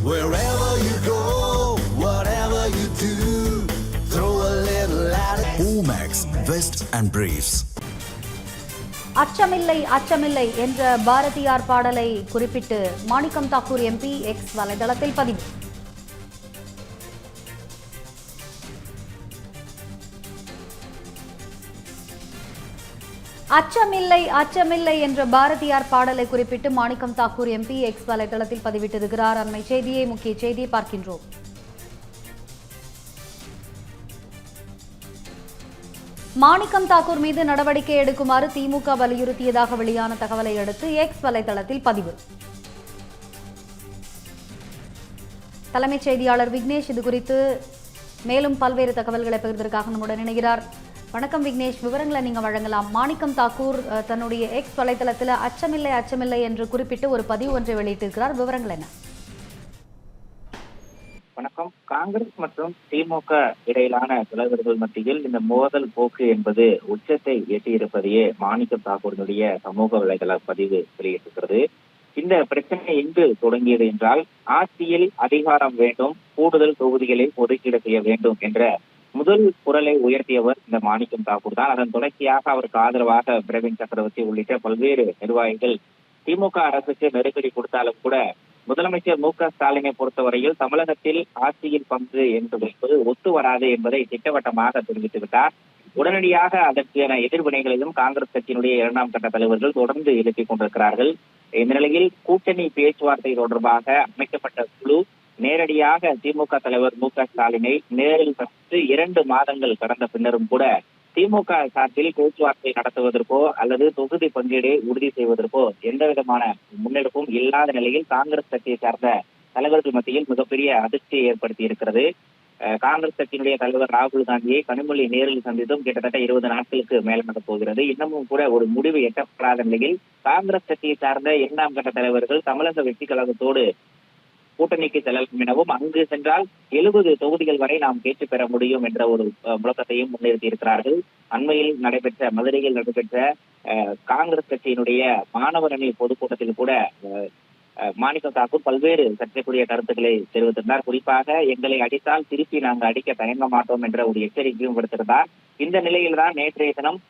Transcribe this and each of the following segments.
Wherever you go, whatever you do, throw a little at it. Omax, Vest and Briefs. அச்சமில்லை அச்சமில்லை என்ற பாரதியார் பாடலை குறிப்பிட்டு மாணிக்கம் Thakur MP X வலைதளத்தில் பதிவு. அச்சமில்லை அச்சமில்லை என்ற பாரதியார் பாடலை குறிப்பிட்டு மாணிக்கம் தாக்கூர் எம்பி எக்ஸ் வலைதளத்தில் பதிவிட்டிருக்கிறார். அண்மை செய்தியை முக்கிய செய்தியை பார்க்கின்றோம். மாணிக்கம் தாக்கூர் மீது நடவடிக்கை எடுக்குமாறு திமுக வலியுறுத்தியதாக வெளியான தகவலை அடுத்து எக்ஸ் வலைதளத்தில் பதிவு. தலைமைச் செய்தியாளர் விக்னேஷ் இது குறித்து மேலும் பல்வேறு தகவல்களை பகிர்வதற்காக நம்முடன் இணைகிறார். வணக்கம் விக்னேஷ், விவரங்களை நீங்க வழங்கலாம். மாணிக்கம் தாக்கூர் தன்னுடைய எக்ஸ் வலைதளத்தில் அச்சமில்லை அச்சமில்லை என்று குறிப்பிட்டு ஒரு பதிவு ஒன்றை வெளியிட்டிருக்கிறார். விவரங்கள் என்ன? வணக்கம். காங்கிரஸ் மற்றும் திமுக இடையிலான தலைவர்கள் மத்தியில் இந்த மோதல் போக்கு என்பது உச்சத்தை எட்டியிருப்பதையே மாணிக்கம் தாக்கூரினுடைய சமூக வலைதள பதிவு வெளியிட்டிருக்கிறது. இந்த பிரச்சனை எங்கு தொடங்கியது என்றால், ஆட்சியில் அதிகாரம் வேண்டும், கூடுதல் தொகுதிகளை ஒதுக்கீடு செய்ய வேண்டும் என்ற முதல் குரலை உயர்த்தியவர் இந்த மாணிக்கம் தாக்கூர் தான். அதன் தொடர்ச்சியாக அவருக்கு ஆதரவாக பிரவீன் சக்கரவர்த்தி உள்ளிட்ட பல்வேறு நிர்வாகிகள் திமுக அரசுக்கு நெருக்கடி கொடுத்தாலும் கூட முதலமைச்சர் மு.க.ஸ்டாலினை பொறுத்தவரையில் தமிழகத்தில் ஆட்சியில் பங்கு என்பது ஒத்து வராது என்பதை திட்டவட்டமாக தெரிவித்துவிட்டார். உடனடியாக அதற்கான எதிர்வினைகளையும் காங்கிரஸ் கட்சியினுடைய இரண்டாம் கட்ட தலைவர்கள் தொடர்ந்து எழுப்பிக் கொண்டிருக்கிறார்கள். இந்த நிலையில் கூட்டணி பேச்சுவார்த்தை தொடர்பாக அமைக்கப்பட்ட குழு நேரடியாக திமுக தலைவர் மு.க.ஸ்டாலினை நேரில் சந்தித்து 2 மாதங்கள் கடந்த பின்னரும் கூட திமுக சார்பில் பேச்சுவார்த்தை நடத்துவதற்கோ அல்லது தொகுதி பங்கீடை உறுதி செய்வதற்கோ எந்த விதமான முன்னெடுப்பும் இல்லாத நிலையில் காங்கிரஸ் கட்சியை சார்ந்த தலைவர்கள் மத்தியில் மிகப்பெரிய அதிர்ச்சியை ஏற்படுத்தி இருக்கிறது. காங்கிரஸ் கட்சியினுடைய தலைவர் ராகுல் காந்தியை கனிமொழி நேரில் சந்தித்தும் கிட்டத்தட்ட 20 நாட்களுக்கு மேல் நடக்கப் போகிறது. இன்னமும் கூட ஒரு முடிவு எட்டப்படாத நிலையில் காங்கிரஸ் கட்சியை சார்ந்த 2ஆம் கட்ட தலைவர்கள் தமிழக வெற்றி கழகத்தோடு கூட்டணிக்கு செல்லலாம் எனவும், அங்கு சென்றால் 70 தொகுதிகள் வரை நாம் கேட்டு பெற முடியும் என்ற ஒரு முழக்கத்தையும் முன்னிறுத்தி இருக்கிறார்கள். அண்மையில் மதுரையில் நடைபெற்ற காங்கிரஸ் கட்சியினுடைய மாணவர் அணி பொதுக்கூட்டத்தில் கூட மாணிக்கம் தாக்கூர் பல்வேறு சர்ச்சைக்குரிய கருத்துக்களை தெரிவித்திருந்தார். குறிப்பாக எங்களை அடித்தால் திருப்பி நாங்கள் அடிக்க தயங்க மாட்டோம் என்ற ஒரு எச்சரிக்கையும் விடுத்திருந்தார். இந்த நிலையில்தான் நேற்றைய தினம்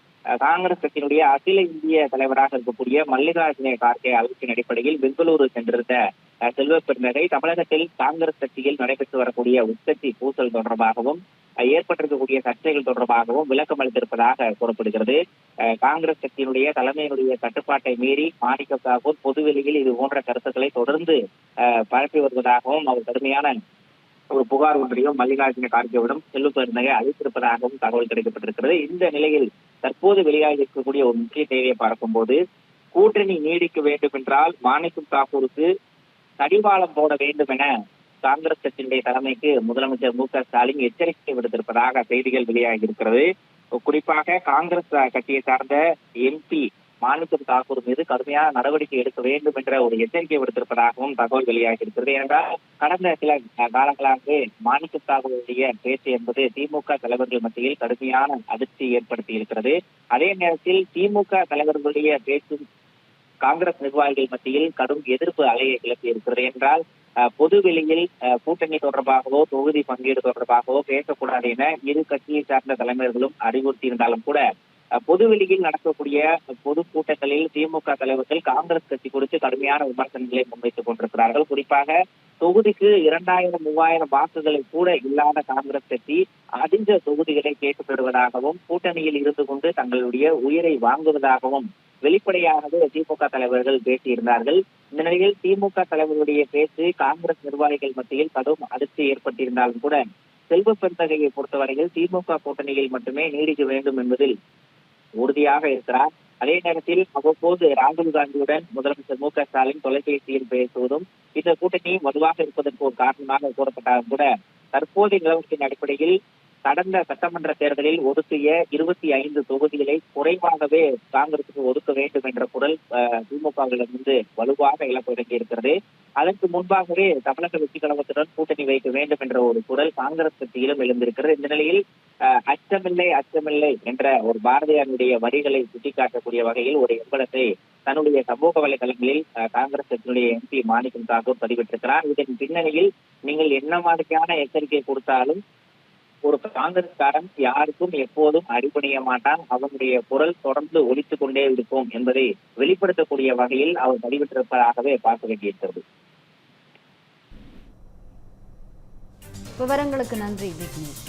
காங்கிரஸ் கட்சியினுடைய அகில இந்திய தலைவராக இருக்கக்கூடிய மல்லிகார்ஜுன கார்கே அழைப்பின் அடிப்படையில் பெங்களூரு சென்றிருந்த செல்வ பெருந்தகை தமிழகத்தில் காங்கிரஸ் கட்சியில் நடைபெற்று வரக்கூடிய உட்கட்சி பூசல் தொடர்பாகவும் ஏற்பட்டிருக்கக்கூடிய சர்ச்சைகள் தொடர்பாகவும் விளக்கம் அளித்திருப்பதாக கூறப்படுகிறது. காங்கிரஸ் கட்சியினுடைய தலைமையினுடைய கட்டுப்பாட்டை மீறி மாணிக்கம் தாக்கூர் பொதுவெளியில் இது போன்ற கருத்துக்களை தொடர்ந்து பரப்பி வருவதாகவும் அவர் கடுமையான ஒரு புகார் ஒன்றையும் மல்லிகார்ஜுன கார்கேவிடம் செல்வ பெருந்தகை அளித்திருப்பதாகவும் தகவல் கிடைக்கப்பட்டிருக்கிறது. இந்த நிலையில் தற்போது வெளியாகி இருக்கக்கூடிய ஒரு முக்கிய தேவையை பார்க்கும்போது, கூட்டணி நீடிக்க வேண்டும் என்றால் மாணிக்கம் தாக்கூருக்கு கடிவாளம் போட வேண்டும் என காங்கிரஸ் கட்சியினுடைய தலைமைக்கு முதலமைச்சர் மு.க.ஸ்டாலின் எச்சரிக்கை விடுத்திருப்பதாக செய்திகள் வெளியாகி இருக்கிறது. குறிப்பாக காங்கிரஸ் கட்சியை சார்ந்த எம்பி மாணிக்கம் தாக்கூர் மீது கடுமையான நடவடிக்கை எடுக்க வேண்டும் என்ற ஒரு எச்சரிக்கை விடுத்திருப்பதாகவும் தகவல் வெளியாகி இருக்கிறது. ஏனென்றால் கடந்த சில காலங்களாக மாணிக்கம் தாக்கூருடைய பேச்சு என்பது திமுக தலைவர்கள் மத்தியில் கடுமையான அதிர்ச்சி ஏற்படுத்தி இருக்கிறது. அதே நேரத்தில் திமுக தலைவர்களுடைய பேச்சு காங்கிரஸ் நிர்வாகிகள் மத்தியில் கடும் எதிர்ப்பு அலையை கிளப்பி இருக்கிறது. என்றால் பொதுவெளியில் கூட்டணி தொடர்பாகவோ தொகுதி பங்கீடு தொடர்பாகவோ பேசக்கூடாது என இரு கட்சியை சார்ந்த தலைவர்களும் அறிவுறுத்தி இருந்தாலும் கூட பொதுவெளியில் நடக்கக்கூடிய பொதுக்கூட்டங்களில் திமுக தலைவர்கள் காங்கிரஸ் கட்சி குறித்து கடுமையான விமர்சனங்களை முன்வைத்துக் கொண்டிருக்கிறார்கள். குறிப்பாக தொகுதிக்கு 2000-3000 வாக்குகளை கூட இல்லாத காங்கிரஸ் கட்சி அதிக தொகுதிகளை கேட்டுப் பெறுவதாகவும் கூட்டணியில் இருந்து கொண்டு தங்களுடைய உயிரை வாங்குவதாகவும் வெளிப்படையாகவே திமுக தலைவர்கள் பேசியிருந்தார்கள். இந்த நிலையில் திமுக தலைவர்களுடைய பேச்சு காங்கிரஸ் நிர்வாகிகள் மத்தியில் கடும் அதிர்ச்சி ஏற்பட்டிருந்தாலும் கூட செல்வ பெருந்தகையை பொறுத்தவரையில் திமுக கூட்டணியில் மட்டுமே நீடிக்க வேண்டும் என்பதில் உறுதியாக இருக்கிறார். அதே நேரத்தில் அவ்வப்போது ராகுல் காந்தியுடன் முதலமைச்சர் மு.க.ஸ்டாலின் தொலைபேசியில் பேசுவதும் இந்த கூட்டணி வலுவாக இருப்பதற்கு ஒரு காரணமாக கூறப்பட்டாலும் கூட தற்போதைய நிலவரத்தின் அடிப்படையில் கடந்த சட்டமன்ற தேர்தலில் ஒதுக்கிய 25 தொகுதிகளை குறைவாகவே காங்கிரசுக்கு ஒதுக்க வேண்டும் என்ற குரல் திமுகவிலிருந்து வலுவாக இழப்பு தொடங்கி இருக்கிறது. அதற்கு முன்பாகவே தமிழக வெற்றி கழகத்துடன் கூட்டணி வைக்க வேண்டும் என்ற ஒரு குரல் காங்கிரஸ் கட்சியிலும் எழுந்திருக்கிறது. இந்த நிலையில் அச்சமில்லை அச்சமில்லை என்ற ஒரு பாரதியாருடைய வரிகளை சுட்டிக்காட்டக்கூடிய வகையில் ஒரு எம்பளத்தை தன்னுடைய சமூக வலைதளங்களில் காங்கிரஸ் கட்சியினுடைய எம்பி மாணிக்கம் தாக்கூர் பதிவிட்டிருக்கிறார். இதன் பின்னணியில் நீங்கள் என்ன மாதிரியான எச்சரிக்கை கொடுத்தாலும் ஒரு காங்கிரஸ்காரன் யாருக்கும் எப்போதும் அடிபணிய மாட்டான், அவனுடைய குரல் தொடர்ந்து ஒலித்துக் கொண்டே இருக்கும் என்பதை வெளிப்படுத்தக்கூடிய வகையில் அவர் பதிவிட்டிருப்பதாகவே பார்க்க வேண்டியிருக்கிறது. விவரங்களுக்கு நன்றி விக்னேஷ்.